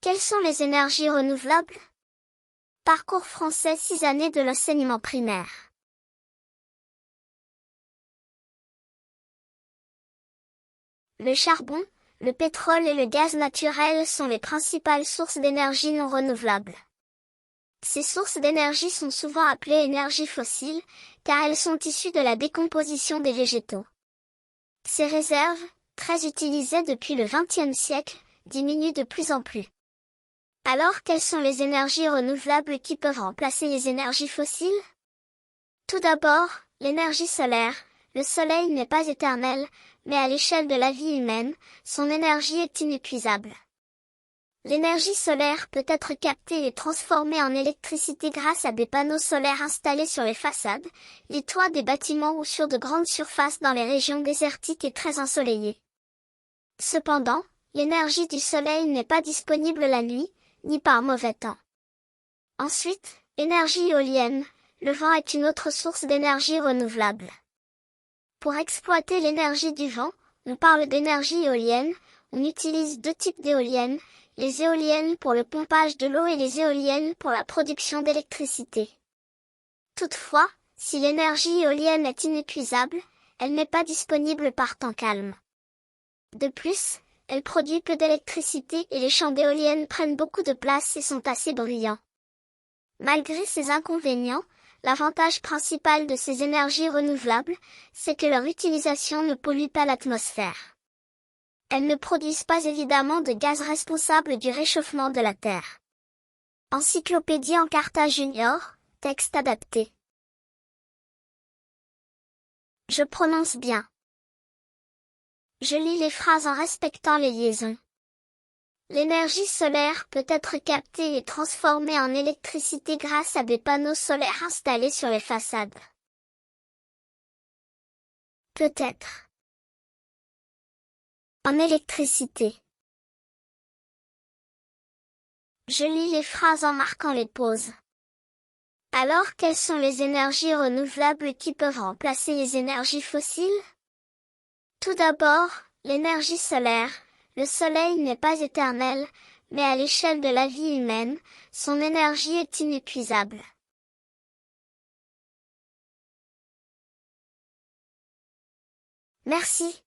Quelles sont les énergies renouvelables? Parcours français 6 années de l'enseignement primaire. Le charbon, le pétrole et le gaz naturel sont les principales sources d'énergie non renouvelables. Ces sources d'énergie sont souvent appelées énergies fossiles, car elles sont issues de la décomposition des végétaux. Ces réserves, très utilisées depuis le XXe siècle, diminuent de plus en plus. Alors, quelles sont les énergies renouvelables qui peuvent remplacer les énergies fossiles? Tout d'abord, l'énergie solaire. Le soleil n'est pas éternel, mais à l'échelle de la vie humaine, son énergie est inépuisable. L'énergie solaire peut être captée et transformée en électricité grâce à des panneaux solaires installés sur les façades, les toits des bâtiments ou sur de grandes surfaces dans les régions désertiques et très ensoleillées. Cependant, l'énergie du soleil n'est pas disponible la nuit, ni par mauvais temps. Ensuite, énergie éolienne. Le vent est une autre source d'énergie renouvelable. Pour exploiter l'énergie du vent, on parle d'énergie éolienne. On utilise deux types d'éoliennes, les éoliennes pour le pompage de l'eau et les éoliennes pour la production d'électricité. Toutefois, si l'énergie éolienne est inépuisable, elle n'est pas disponible par temps calme. De plus, elle produit peu d'électricité et les champs d'éoliennes prennent beaucoup de place et sont assez bruyants. Malgré ces inconvénients, l'avantage principal de ces énergies renouvelables, c'est que leur utilisation ne pollue pas l'atmosphère. Elles ne produisent pas évidemment de gaz responsables du réchauffement de la Terre. Encyclopédie Encarta Junior, texte adapté. Je prononce bien. Je lis les phrases en respectant les liaisons. L'énergie solaire peut être captée et transformée en électricité grâce à des panneaux solaires installés sur les façades. Peut-être. En électricité. Je lis les phrases en marquant les pauses. Alors, quelles sont les énergies renouvelables qui peuvent remplacer les énergies fossiles? Tout d'abord, l'énergie solaire. Le soleil n'est pas éternel, mais à l'échelle de la vie humaine, son énergie est inépuisable. Merci.